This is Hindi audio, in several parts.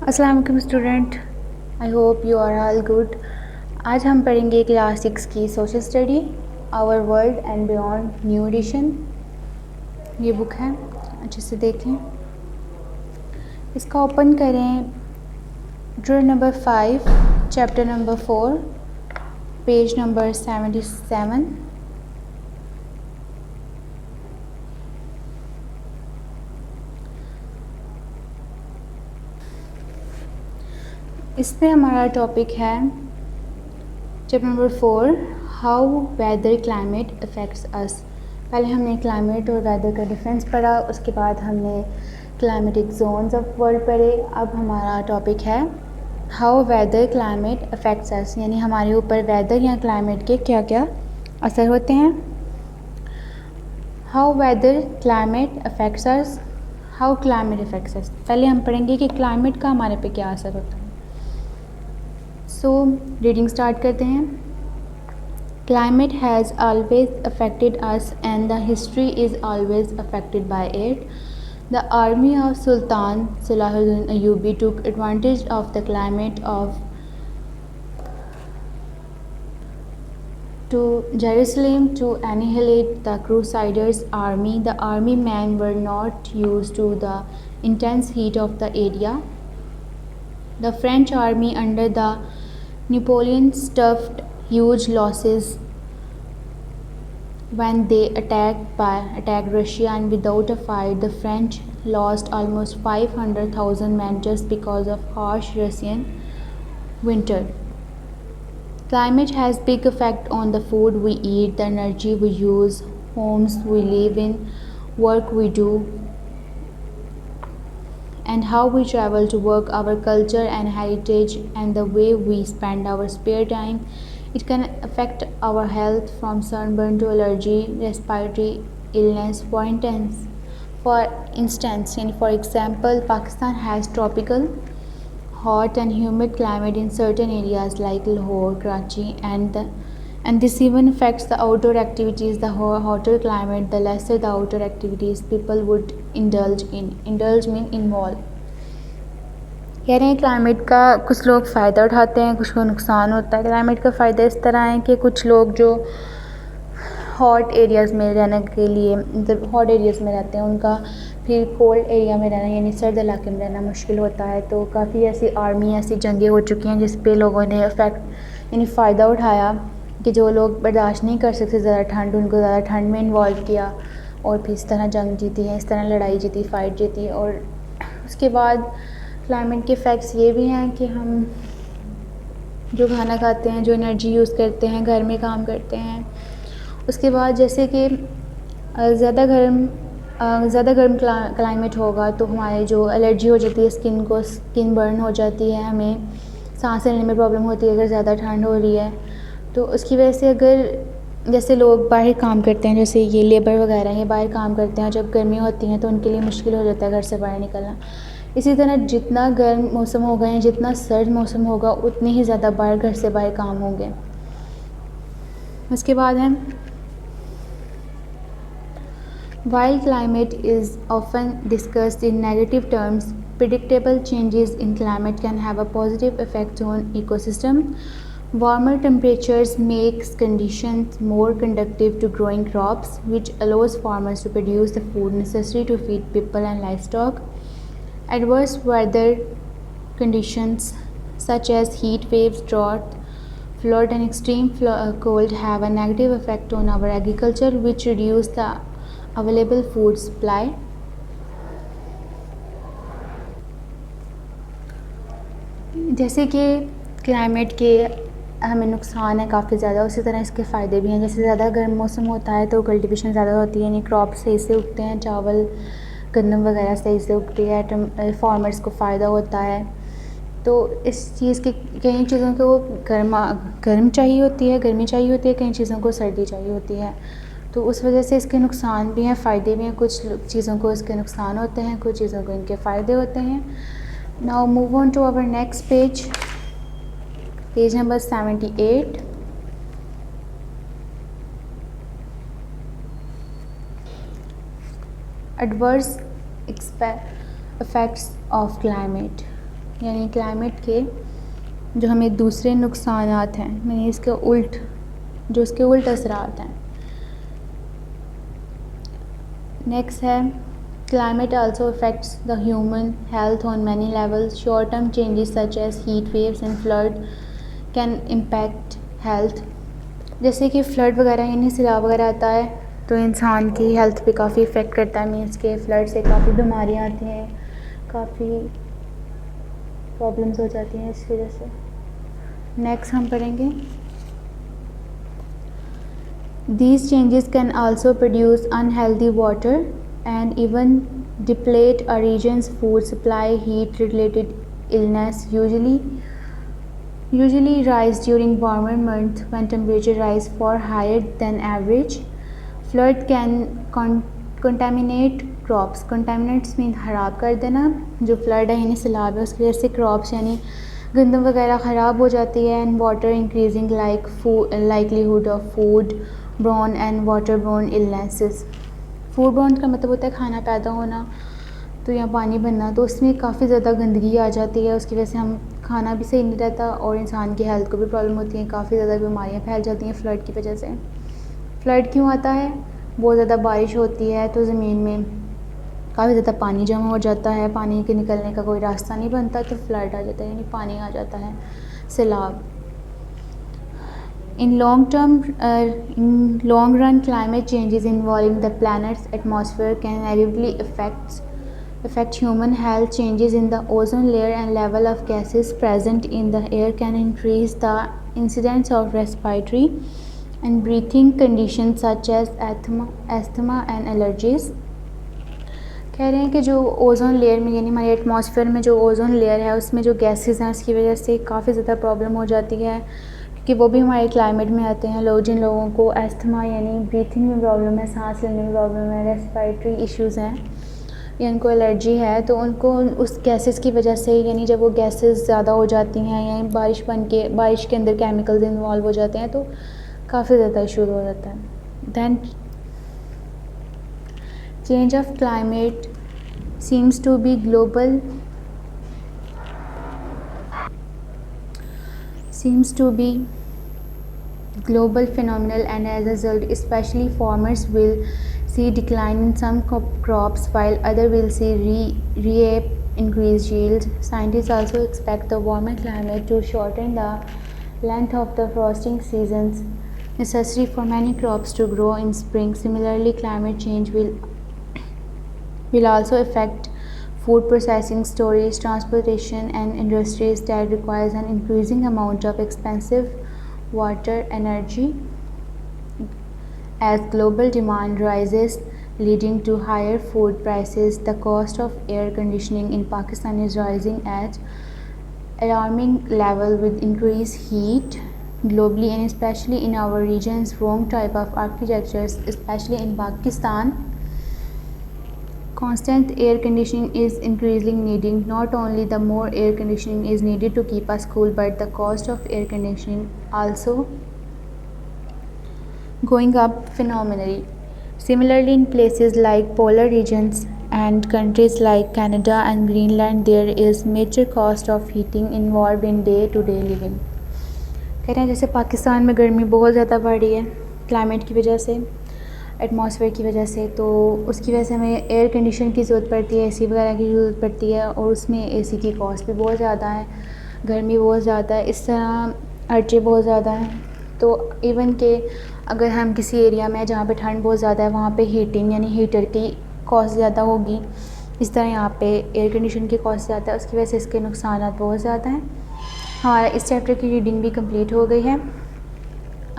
अस्सलाम वालेकुम student, I hope you are all good. आज हम पढ़ेंगे क्लास 6 की social study, our world and beyond new edition. ये बुक है, अच्छे से देखें। इसका ओपन करें। Draw number 5, chapter number 4, page number 77। इस पे हमारा टॉपिक है chapter number 4, how weather climate affects us. पहले हमने क्लाइमेट और वेदर का डिफरेंस पढ़ा, उसके बाद हमने क्लाइमेटिक जोन्स ऑफ वर्ल्ड पढ़े। अब हमारा टॉपिक है how weather climate affects us, यानी हमारे ऊपर वेदर या क्लाइमेट के क्या क्या असर होते हैं। How weather climate affects us, how climate affects us. पहले हम पढ़ेंगे कि क्लाइमेट का हमारे पे क्या असर होता है। सो रीडिंग स्टार्ट करते हैं। Climate has always affected us and the history is always affected by it. The army of Sultan Salahuddin Ayyubi took advantage of the climate of to Jerusalem to annihilate the Crusaders' army. The army men were not used to the intense heat of the area. The French army under the Napoleon suffered huge losses when they attacked Russia, and without a fight the French lost almost 500,000 men just because of harsh Russian winter. Climate has big effect on the food we eat, the energy we use, homes we live in, work we do, and how we travel to work, our culture and heritage, and the way we spend our spare time. It can affect our health from sunburn to allergy, respiratory illness. For example, Pakistan has tropical, hot and humid climate in certain areas like Lahore, Karachi, and this even affects the outdoor activities. The hotter climate, the lesser the outdoor activities people would indulge in. Indulge mean involve. कह रहे हैं क्लाइमेट का कुछ लोग फ़ायदा उठाते हैं, कुछ को नुकसान होता है। क्लाइमेट का फ़ायदा इस तरह है कि कुछ लोग जो हॉट एरियाज़ में रहने के लिए, मतलब हॉट एरियाज़ में रहते हैं, उनका फिर कोल्ड एरिया में रहना यानी सर्द इलाके में रहना मुश्किल होता है। तो काफ़ी ऐसी आर्मी, ऐसी जंगें हो चुकी हैं जिस पे लोगों ने इफेक्ट यानी फ़ायदा उठाया कि जो लोग बर्दाश्त नहीं कर सकते ज़्यादा ठंड, उनको ज़्यादा ठंड में इन्वॉल्व किया और फिर इस तरह जंग जीती है, इस तरह लड़ाई जीती, फ़ाइट जीती। और उसके बाद क्लाइमेट के इफ़ेक्ट्स ये भी हैं कि हम जो खाना खाते हैं, जो एनर्जी यूज़ करते हैं, घर में काम करते हैं, उसके बाद जैसे कि ज़्यादा गर्म क्लाइमेट होगा तो हमारे जो एलर्जी हो जाती है, स्किन बर्न हो जाती है, हमें सांस लेने में प्रॉब्लम होती है अगर ज़्यादा ठंड हो रही है। तो उसकी वजह से अगर जैसे लोग बाहर काम करते हैं, जैसे ये लेबर वगैरह ये बाहर काम करते हैं, जब गर्मी होती हैं तो उनके लिए मुश्किल हो जाता है घर से बाहर निकलना। इसी तरह जितना गर्म मौसम होगा या जितना सर्द मौसम होगा उतने ही ज़्यादा घर से बाहर काम होंगे। उसके बाद है while climate is often discussed in negative terms, predictable changes in climate can have a positive effect on ecosystem. Warmer temperatures makes conditions more conducive to growing crops, which allows farmers to produce the food necessary to feed people and livestock. Adverse weather conditions such as heat waves, drought, flood and extreme cold have a negative effect on our agriculture, which reduce the available food supply. जैसे कि क्लाइमेट के हमें नुकसान है काफ़ी ज़्यादा, उसी तरह इसके फ़ायदे भी हैं। जैसे ज़्यादा गर्म मौसम होता है तो कल्टीवेशन ज़्यादा होती है, यानी क्रॉप सही से उगते हैं, चावल गंदम वगैरह सही से उगती है, फार्मर्स को फ़ायदा होता है। तो इस चीज़ के कई चीज़ों को गर्मी चाहिए होती है, कई चीज़ों को सर्दी चाहिए होती है। तो उस वजह से इसके नुकसान भी हैं, फ़ायदे भी हैं। कुछ चीज़ों को इसके नुकसान होते हैं, कुछ चीज़ों को इनके फ़ायदे होते हैं। Now move on to our next page, page number 78। Adverse effects of climate. यानी क्लाइमेट के जो हमें दूसरे नुकसानात हैं, यानी इसके उल्ट, जो इसके उल्ट असरात हैं। नेक्स्ट है climate also affects the human health on many levels. Short-term changes such as heat waves and flood can impact health. जैसे कि फ्लड वगैरह यानी सैलाब वगैरह आता है तो इंसान की हेल्थ पे काफ़ी इफ़ेक्ट करता है। मीन्स के फ्लड से काफ़ी बीमारियाँ आती हैं, काफ़ी प्रॉब्लम्स हो जाती हैं इस वजह से। नेक्स्ट हम पढ़ेंगे These changes can also produce unhealthy water and even deplete a region's food supply. Heat-related illness usually rise during warmer months when temperature rise far higher than average. Flood can contaminate crops. Contaminants mean ख़राब कर देना। जो फ्लड है यानी सैलाब है उसकी वजह से क्रॉप्स यानी गंदम वगैरह ख़राब हो जाती है। And water increasing likelihood of food borne and water borne illnesses. Food borne का मतलब होता है खाना पैदा होना, तो यहाँ पानी बनना, तो उसमें काफ़ी ज़्यादा गंदगी आ जाती है। उसकी वजह से हम खाना भी सही नहीं रहता और इंसान की हेल्थ को भी प्रॉब्लम होती है। काफ़ी ज़्यादा बीमारियाँ फैल जाती हैं फ्लड की वजह से। फ्लड क्यों आता है? बहुत ज़्यादा बारिश होती है तो ज़मीन में काफ़ी ज़्यादा पानी जमा हो जाता है, पानी के निकलने का कोई रास्ता नहीं बनता तो फ्लड आ जाता है, यानी पानी आ जाता है, सैलाब। In long run, climate changes involving the planet's atmosphere can negatively affect human health. Changes in the ozone layer and level of gases present in the air can increase the incidence of respiratory and breathing conditions such as asthma and allergies. कह रहे हैं कि जो ओज़ोन लेयर में यानी हमारे एटमॉस्फेयर में जो ओज़ोन लेयर है उसमें जो गैसेस हैं उसकी वजह से काफ़ी ज़्यादा प्रॉब्लम हो जाती है, क्योंकि वो भी हमारे क्लाइमेट में आते हैं। जिन लोगों को अस्थमा यानी ब्रीथिंग में प्रॉब्लम है, सांस लेने में प्रॉब्लम है, रेस्पिरेटरी इश्यूज़ हैं या उनको एलर्जी है, तो उनको उस गैसेस की वजह से यानी जब वो गैसेस ज़्यादा हो जाती हैं या बारिश के अंदर केमिकल्स इन्वॉल्व हो जाते हैं तो काफ़ी ज़्यादा इशूज़ हो जाता है। Than change of climate seems to be global phenomenon, and as a result especially farmers will see decline in some crops while others will see increased yields. Scientists also expect the warmer climate to shorten the length of the frosting seasons necessary for many crops to grow in spring. Similarly, climate change will also affect food processing, storage, transportation, and industries that requires an increasing amount of expensive water energy. As global demand rises, leading to higher food prices, the cost of air conditioning in Pakistan is rising at alarming level with increased heat globally and especially in our regions. Wrong type of architectures, especially in Pakistan, constant air conditioning is increasingly needing. Not only the more air conditioning is needed to keep us cool, but the cost of air conditioning also going up phenomenally. Similarly, in places like polar regions and countries like Canada and Greenland, there is major cost of heating involved in day-to-day living. कह रहे हैं जैसे पाकिस्तान में गर्मी बहुत ज़्यादा बढ़ रही है क्लाइमेट की वजह से, एटमॉस्फेयर की वजह से, तो उसकी वजह से हमें एयर कंडीशन की ज़रूरत पड़ती है, एसी वगैरह की ज़रूरत पड़ती है और उसमें एसी की कॉस्ट भी बहुत ज़्यादा है, गर्मी बहुत ज़्यादा है, इस तरह खर्चे बहुत ज़्यादा हैं। तो इवन के अगर हम किसी एरिया में जहाँ पे ठंड बहुत ज़्यादा है वहाँ पे हीटिंग यानी हीटर की कॉस्ट ज़्यादा होगी, इस तरह यहाँ पे एयर कंडीशन की कॉस्ट ज़्यादा है, उसकी वजह से इसके नुकसान बहुत ज़्यादा हैं। हमारा इस चैप्टर की रीडिंग भी कंप्लीट हो गई है।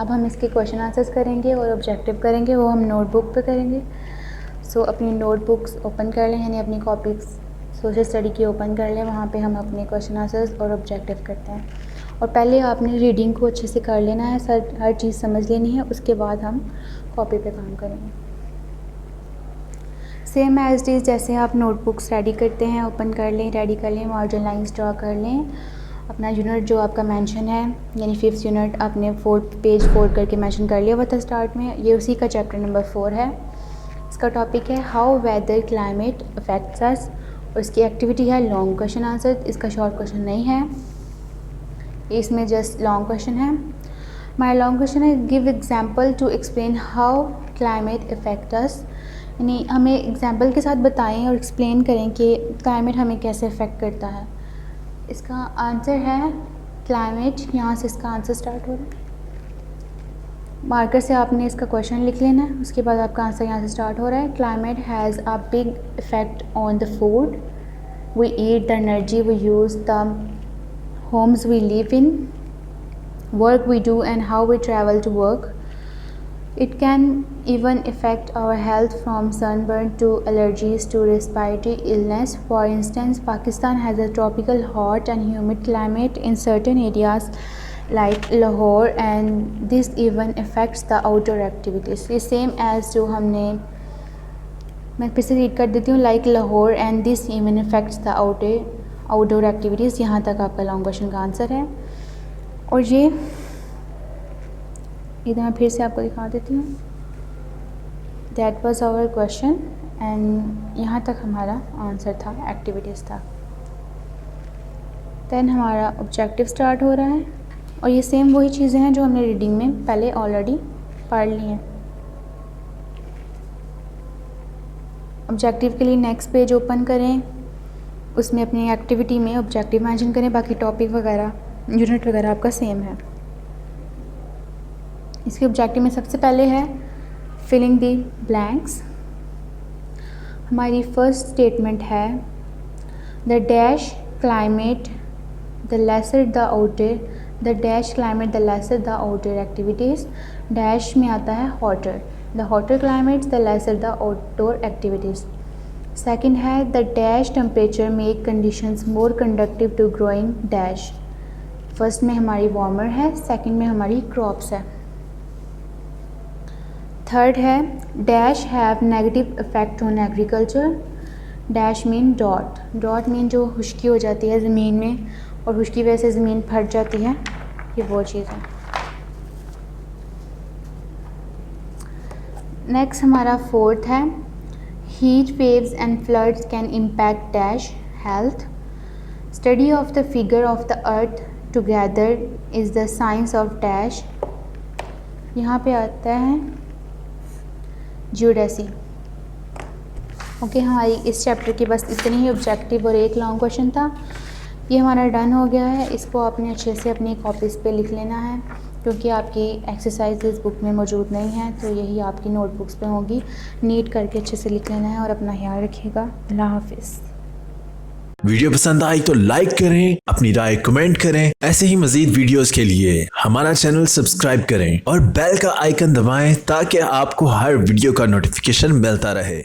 अब हम इसके क्वेश्चन आंसर्स करेंगे और ऑब्जेक्टिव करेंगे, वो हम नोटबुक पे करेंगे। सो अपनी नोटबुक्स ओपन कर लें, यानी अपनी कॉपीज सोशल स्टडी की ओपन कर लें, वहाँ पे हम अपने क्वेश्चन आंसर्स और ऑब्जेक्टिव करते हैं। और पहले आपने रीडिंग को अच्छे से कर लेना है, हर चीज़ समझ लेनी है, उसके बाद हम कॉपी पे काम करेंगे। सेम एज इट इज़ जैसे आप नोटबुक्स रेडी करते हैं, ओपन कर लें, रेडी कर लें, मार्जिन लाइन्स ड्रॉ कर लें, अपना यूनिट जो आपका मेंशन है यानी 5th यूनिट आपने पेज 4 करके मेंशन कर लिया हुआ था स्टार्ट में, ये उसी का चैप्टर नंबर 4 है। इसका टॉपिक है how weather climate affects us और इसकी एक्टिविटी है लॉन्ग क्वेश्चन आंसर, इसका शॉर्ट क्वेश्चन नहीं है, इसमें जस्ट लॉन्ग क्वेश्चन है। हमारा लॉन्ग क्वेश्चन है give example to explain how climate affect us, यानी हमें एग्जांपल के साथ बताएं और एक्सप्लेन करें कि क्लाइमेट हमें कैसे अफेक्ट करता है। इसका आंसर है क्लाइमेट, यहाँ से इसका आंसर स्टार्ट हो रहा है, मार्कर से आपने इसका क्वेश्चन लिख लेना है, उसके बाद आपका आंसर यहाँ से स्टार्ट हो रहा है। Climate has a big effect on the food we eat, the energy we use, the homes we live in, work we do and how we travel to work. It can even affect our health from sunburn to allergies to respiratory illness. For instance, Pakistan has a tropical hot and humid climate in certain areas like Lahore, and this even affects the outdoor activities. The same as जो हमने, मैं फिर से रीड कर देती हूँ, like Lahore and this even affects the outdoor activities. यहाँ तक आपका लॉन्ग क्वेश्चन का आंसर है। और ये इधर मैं फिर से आपको दिखा देती हूँ, that was our question and यहाँ तक हमारा आंसर था, एक्टिविटीज़ था। देन हमारा ऑब्जेक्टिव स्टार्ट हो रहा है और ये सेम वही चीज़ें हैं जो हमने रीडिंग में पहले ऑलरेडी पढ़ ली हैं। ऑब्जेक्टिव के लिए नेक्स्ट पेज ओपन करें, उसमें अपनी एक्टिविटी में ऑब्जेक्टिव मेंशन करें, बाकी टॉपिक वगैरह यूनिट वगैरह आपका सेम है। इसके ऑब्जेक्टिव में सबसे पहले है फिलिंग द ब्लैंक्स। हमारी फर्स्ट स्टेटमेंट है the dash climate the lesser the outer, the dash climate the lesser the outer activities, dash में आता है hotter, the hotter climates the lesser the outdoor activities. Second है the dash temperature make conditions more conductive to growing dash. First में हमारी वार्मर है, सेकंड में हमारी क्रॉप्स है। थर्ड है dash have negative effect on agriculture, dash mean dot, dot mean जो खुश्की हो जाती है ज़मीन में और खुश्की की वजह से ज़मीन फट जाती है, ये वो चीज़ है। नेक्स्ट हमारा फोर्थ है heat waves and floods can impact dash health, study of the figure of the earth together is the science of dash। यहाँ पे आता है जियोडेसी। ओके, हमारी इस चैप्टर की बस इतनी ही ऑब्जेक्टिव और एक लॉन्ग क्वेश्चन था। ये हमारा डन हो गया है। इसको आपने अच्छे से अपनी कॉपीज़ पे लिख लेना है, क्योंकि आपकी एक्सरसाइजेज बुक में मौजूद नहीं है, तो यही आपकी नोटबुक्स पे होगी। नीट करके अच्छे से लिख लेना है और अपना ख्याल रखिएगा। अल्लाह हाफिज़। वीडियो पसंद आई तो लाइक करें, अपनी राय कमेंट करें। ऐसे ही मजीद वीडियोस के लिए हमारा चैनल सब्सक्राइब करें और बेल का आइकन दबाएं ताकि आपको हर वीडियो का नोटिफिकेशन मिलता रहे।